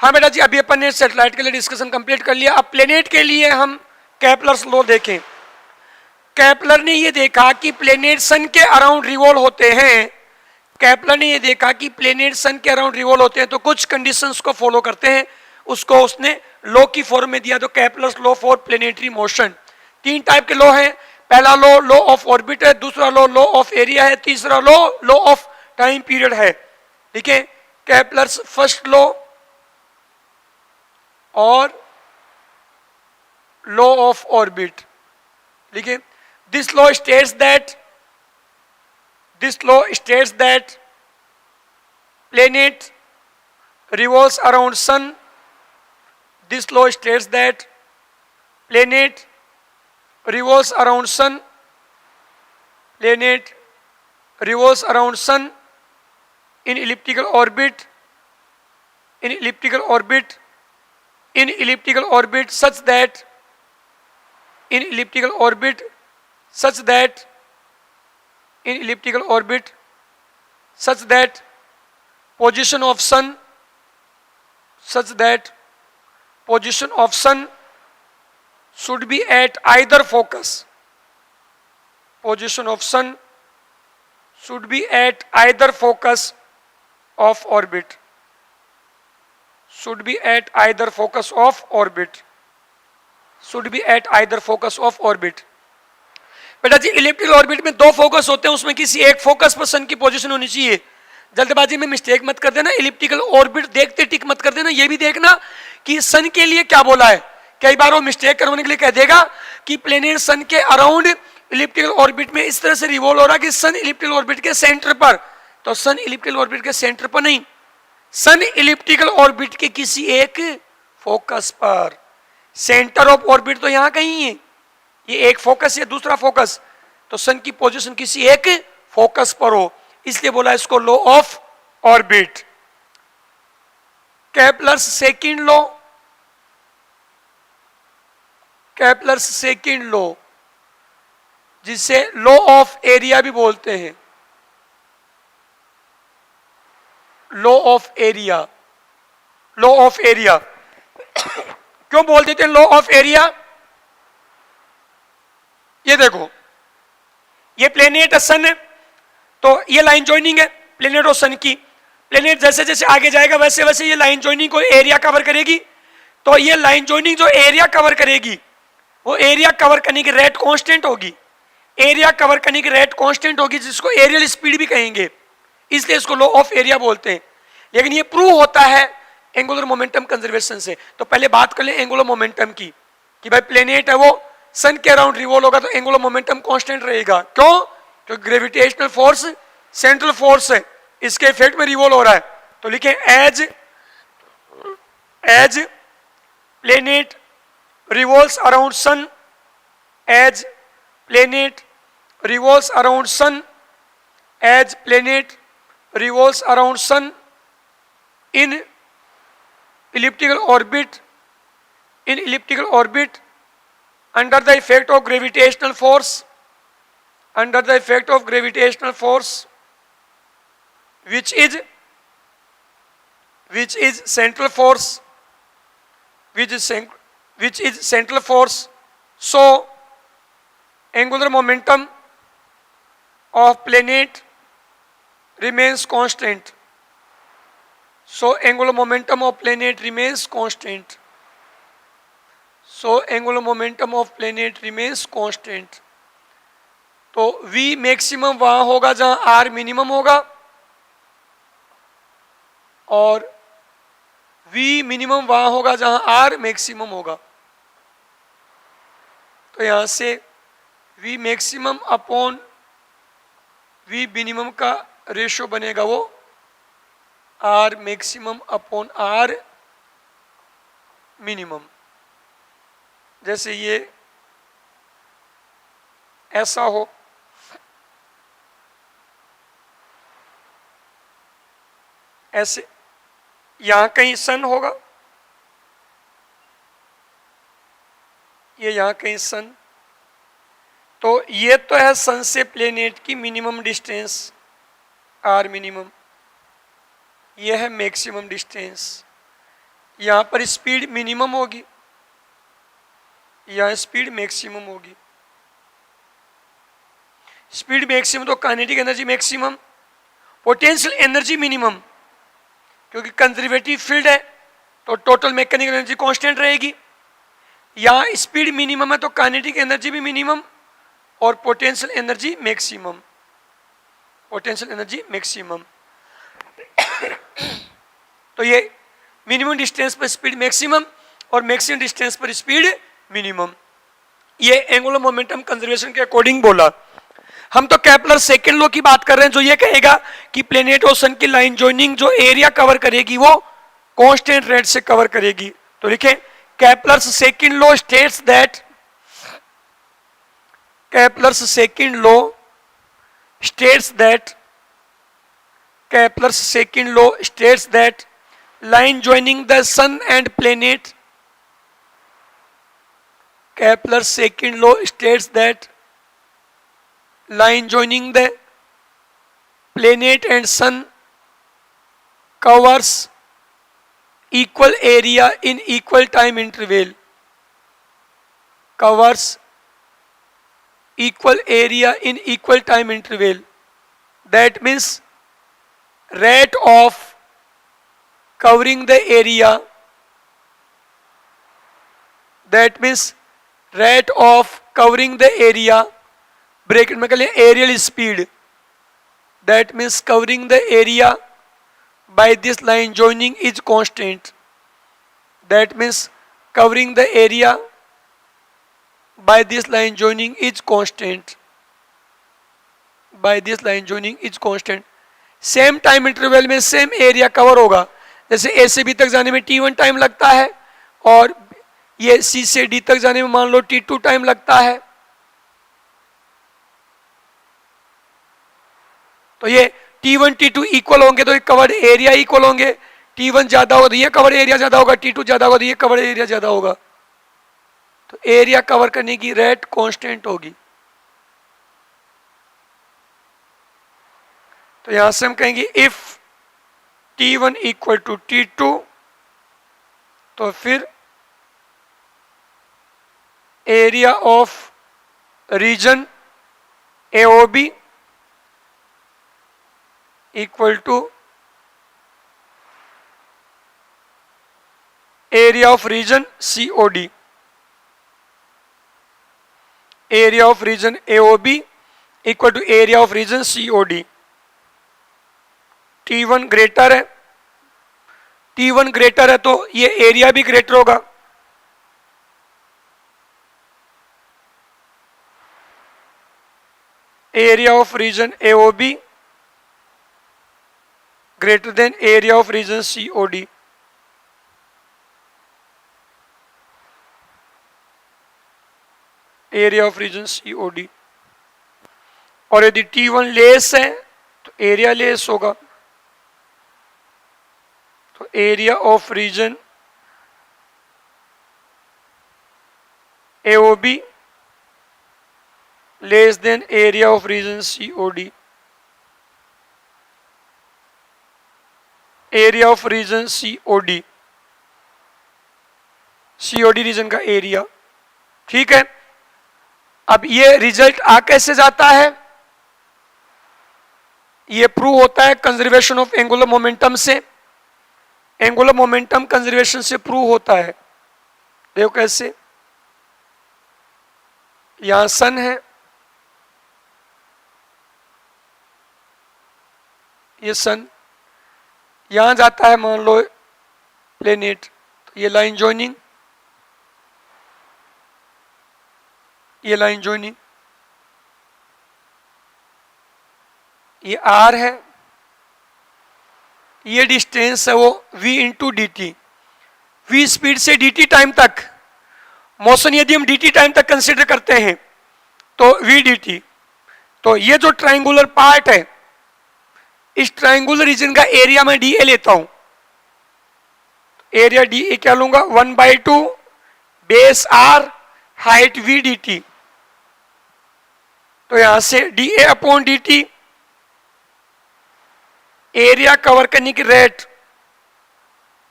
हाँ बेटा जी, अभी अपन ने सैटेलाइट के लिए डिस्कशन कंप्लीट कर लिया। अब प्लेनेट के लिए हम केपलर्स लॉ देखें। केपलर ने ये देखा कि प्लेनेट सन के अराउंड रिवॉल्व होते हैं। केपलर ने ये देखा कि प्लेनेट सन के अराउंड रिवॉल्व होते हैं तो कुछ कंडीशंस को फॉलो करते हैं, उसको उसने लॉ की फॉर्म में दिया। तो Kepler's law for planetary motion. 3 type के लॉ हैं। पहला लॉ लॉ ऑफ ऑर्बिट है, दूसरा लॉ लॉ ऑफ एरिया है, तीसरा law law of time period है। ठीक है, केपलर्स फर्स्ट लॉ और लॉ ऑफ ऑर्बिट। देखिए, this law states that planet revolves around sun. This law states that planet revolves around sun. Planet revolves around sun in elliptical orbit. In elliptical orbit such that position of sun should be at either focus. Position of sun should be at either focus of orbit. Should be at either focus of orbit. Should be at either focus of orbit. बेटा जी, elliptical orbit में 2 focus होते हैं, उसमें किसी एक focus पर सन की position होनी चाहिए। जल्दबाजी में मिस्टेक मत कर देना, इलिप्टिकल ऑर्बिट देखते टिक मत कर देना। ये भी देखना कि सन के लिए क्या बोला है। कई बार वो मिस्टेक करवाने के लिए कह देगा कि प्लेनेट सन के अराउंड इलिप्टिकल ऑर्बिट में इस तरह से रिवॉल्व हो रहा कि सन इलिप्टिकल ऑर्बिट के सेंटर पर। तो सन इलिप्टिकल ऑर्बिट के सेंटर पर नहीं, सन इलिप्टिकल ऑर्बिट के किसी एक फोकस पर। सेंटर ऑफ ऑर्बिट तो यहां कहीं है, ये एक फोकस है, दूसरा फोकस। तो सन की पोजीशन किसी एक फोकस पर हो, इसलिए बोला इसको law of orbit. Kepler's second law, जिसे लॉ ऑफ एरिया भी बोलते हैं। लॉ ऑफ एरिया क्यों बोल देते हैं लॉ ऑफ एरिया? ये देखो, ये प्लेनेट सन है, तो ये लाइन ज्वाइनिंग है प्लेनेट और सन की। प्लेनेट जैसे जैसे आगे जाएगा वैसे वैसे ये लाइन ज्वाइनिंग को एरिया कवर करेगी। तो ये लाइन ज्वाइनिंग जो एरिया कवर करेगी, वो एरिया कवर करने की रेट कांस्टेंट होगी। एरिया कवर करने की रेट कांस्टेंट होगी, जिसको एरियल स्पीड भी कहेंगे, इसलिए इसको लॉ ऑफ एरिया बोलते हैं। लेकिन ये प्रूव होता है एंगुलर मोमेंटम कंजर्वेशन से। तो पहले बात कर ले एंगुलर मोमेंटम की, कि भाई प्लेनेट है वो सन के अराउंड रिवॉल्व होगा तो एंगुलर मोमेंटम कांस्टेंट रहेगा। क्यों? क्योंकि ग्रेविटेशनल फोर्स सेंट्रल फोर्स है, इसके इफेक्ट में रिवॉल्व हो रहा है। तो लिखे as planet revolves around sun, as planet revolves around sun, as planet revolves around sun in elliptical orbit under the effect of gravitational force, which is central force, so angular momentum of planet remains constant. So angular momentum of planet remains constant. तो V maximum वहां होगा जहां R minimum होगा, और V minimum वहां होगा जहां R maximum होगा। तो यहां से V maximum upon V minimum का रेशियो बनेगा वो R maximum upon R minimum. जैसे ये ऐसा हो, ऐसे यहां कहीं सन होगा, ये यहां कहीं सन। तो ये तो है सन से प्लेनेट की मिनिमम डिस्टेंस R मिनिमम, यह है मैक्सिमम डिस्टेंस। यहां पर स्पीड मिनिमम होगी, यहां स्पीड मैक्सिमम होगी। स्पीड मैक्सिमम तो kinetic energy maximum, potential energy minimum, क्योंकि कंजर्वेटिव फील्ड है तो टोटल मैकेनिकल एनर्जी कांस्टेंट रहेगी। यहां स्पीड मिनिमम है तो काइनेटिक एनर्जी भी मिनिमम और potential energy maximum, potential energy maximum. तो ये मिनिमम डिस्टेंस पर स्पीड मैक्सिमम और मैक्सिमम डिस्टेंस पर स्पीड मिनिमम, ये एंगुलर मोमेंटम कंजर्वेशन के अकॉर्डिंग बोला। हम तो केपलर सेकंड लॉ की बात कर रहे हैं, जो ये कहेगा कि प्लेनेट और सन की लाइन जॉइनिंग जो एरिया कवर करेगी वो कांस्टेंट रेट से कवर करेगी। तो लिखें Kepler's second law states that, Kepler's second law states that, Kepler's second law states that line joining the sun and planet, Kepler's second law states that line joining the planet and sun covers equal area in equal time interval, covers equal area in equal time interval. That means rate of covering the area, that means rate of covering the area, bracket में कह aerial speed, that means covering the area by this line joining is constant, that means covering the area by this line joining is constant, by this line joining is constant। Same time interval में same area cover होगा, जैसे ए से B तक जाने में T1 time लगता है और ये सी से डी तक जाने में मान लो T2 टाइम लगता है। तो ये T1 T2 इक्वल होंगे तो ये कवर्ड एरिया इक्वल होंगे, T1 ज्यादा होगा तो ये कवर्ड एरिया ज्यादा होगा, T2 ज्यादा होगा तो ये कवर्ड एरिया ज्यादा होगा। तो एरिया कवर करने की रेट कांस्टेंट होगी। तो यहां से हम कहेंगे if T1 equal to T2, तो फिर area of region AOB equal to area of region COD, area of region AOB equal to area of region COD। T1 greater है, T1 ग्रेटर है तो ये एरिया भी ग्रेटर होगा, area of region AOB greater than area of region COD। Area of region COD। और यदि T1 less है तो एरिया लेस होगा, तो area of region AOB less than area of region COD। Area of region COD, COD region का area. ठीक है, अब ये रिजल्ट आ कैसे जाता है, ये प्रूव होता है कंजर्वेशन ऑफ एंगुलर मोमेंटम से, एंगुलर मोमेंटम कंजर्वेशन से प्रूव होता है। देखो कैसे, यहां सन है, ये सन, यहां जाता है मान लो प्लेनेट, तो ये लाइन जॉइनिंग, ये लाइन जॉइनिंग, ये R है, ये डिस्टेंस है वो v into D T, v speed से dt टाइम तक, मोशन यदि हम dt टाइम तक कंसिडर करते हैं तो v dt। तो ये जो ट्राइंगुलर पार्ट है, इस ट्राइंगुलर रीजन का एरिया मैं dA लेता हूं, एरिया dA क्या लूंगा 1/2 base R height v dt। तो यहां से dA upon dt, area cover करने की रेट,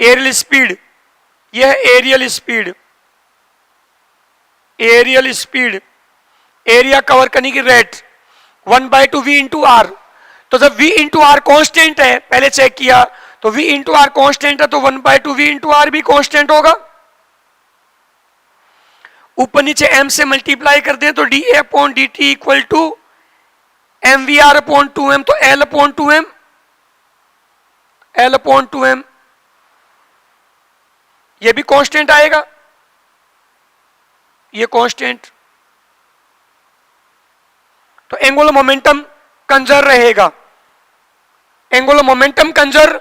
एरियल स्पीड यह है aerial speed, aerial speed, area cover करने की रेट 1/2 v इंटू आर। तो जब v इंटू आर कॉन्स्टेंट है, पहले चेक किया तो v इंटू आर कॉन्स्टेंट है, तो 1/2 v इंटू आर भी कॉन्स्टेंट होगा। ऊपर नीचे m से मल्टीप्लाई कर दें तो dA upon dt equal to mvr upon 2m, तो l upon 2m, l upon 2m, ये भी कांस्टेंट आएगा, ये कांस्टेंट। तो एंगुलर मोमेंटम कंजर्व रहेगा, एंगुलर मोमेंटम कंजर्व,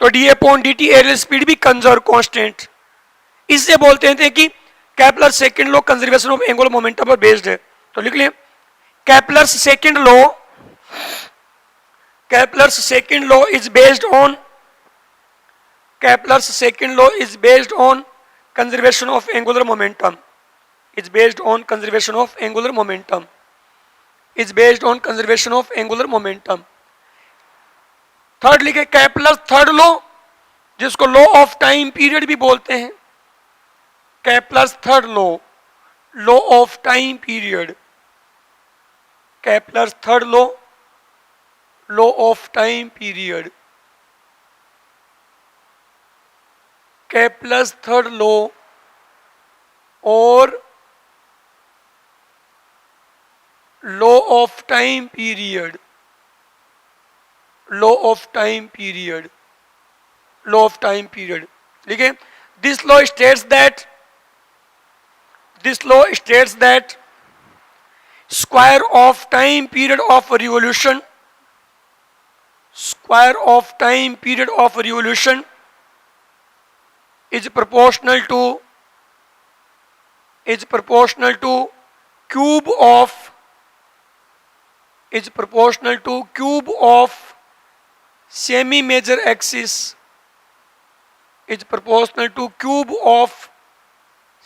तो D upon D T aerial speed भी कंजर्व कांस्टेंट। इससे बोलते हैं कि Kepler second law conservation of angular momentum पर बेस्ड है। तो लिख लें Kepler's second law, Kepler's second law is based on, Kepler's second law is based on conservation of angular momentum, is based on conservation of angular momentum, is based on conservation of angular momentum। Third लिखे Kepler third law, जिसको law of time period भी बोलते हैं, Kepler third law, law of time period, Kepler third law, law of time period, Kepler third law और law of time period, law of time period, law of time period लिखे। This law states that, this law states that square of time period of revolution, square of time period of revolution is proportional to, is proportional to cube of, is proportional to cube of semi major axis, is proportional to cube of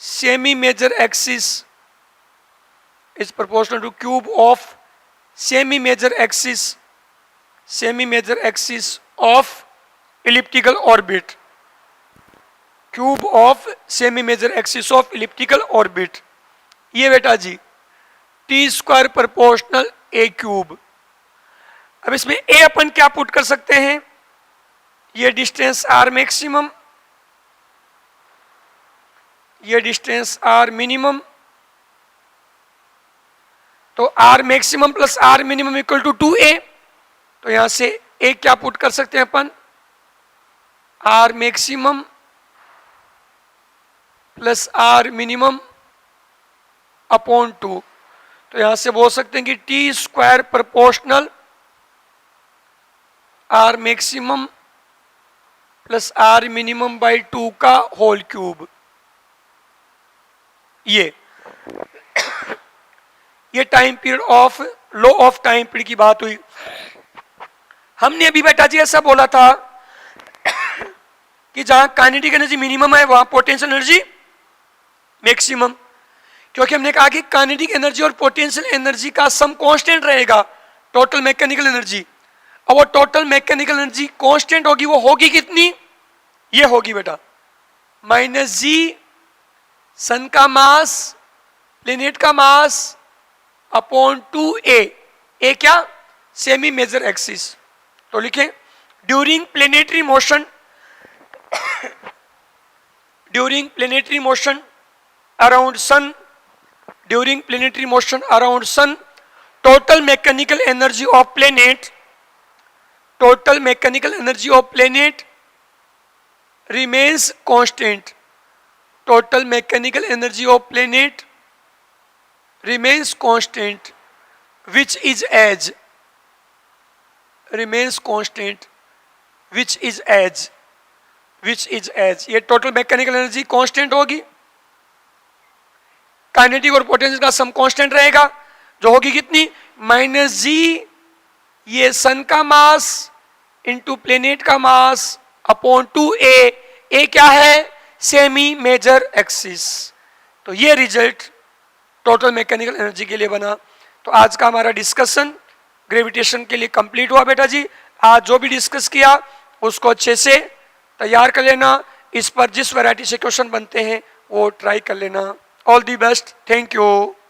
semi major axis, is proportional to cube of semi major axis, semi major axis of elliptical orbit, cube of semi major axis of elliptical orbit. ये बेटा जी T square proportional A cube. अब इसमें ए अपन क्या put कर सकते हैं, ये डिस्टेंस आर मैक्सिमम, ये डिस्टेंस आर मिनिमम, तो R maximum plus R minimum equal to 2a। तो यहां से ए क्या पुट कर सकते हैं अपन, R maximum plus R minimum upon 2। तो यहां से बोल सकते हैं कि T square proportional R maximum plus R minimum by 2 का होल क्यूब। ये time period of law of time period की बात हुई। हमने अभी बेटा जी ऐसा बोला था कि जहां काइनेटिक एनर्जी मिनिमम है वहां पोटेंशियल एनर्जी मैक्सिमम, क्योंकि हमने कहा कि काइनेटिक एनर्जी और पोटेंशियल एनर्जी का सम कांस्टेंट रहेगा, टोटल मैकेनिकल एनर्जी। अब वो टोटल मैकेनिकल एनर्जी कांस्टेंट होगी, वो होगी कितनी, ये होगी बेटा माइनस जी सन का मास, प्लेनेट का मास अपॉन 2a, ए क्या सेमी मेजर एक्सिस। तो लिखें during planetary motion, during planetary motion around sun, during planetary motion around sun, total mechanical energy of planet, total mechanical energy of planet remains constant, total mechanical energy of planet remains constant, which is as, remains constant, which is as, which is as। ये total mechanical energy constant होगी, kinetic और potential का some constant रहेगा, जो होगी कितनी minus जी ये सन का मास इंटू प्लेनेट का मास अपॉन 2a, ए क्या है सेमी मेजर एक्सिस। तो ये रिजल्ट टोटल मैकेनिकल एनर्जी के लिए बना। तो आज का हमारा डिस्कशन ग्रेविटेशन के लिए कंप्लीट हुआ बेटा जी। आज जो भी डिस्कस किया उसको अच्छे से तैयार कर लेना, इस पर जिस वैरायटी से क्वेश्चन बनते हैं वो ट्राई कर लेना। All the best, thank you.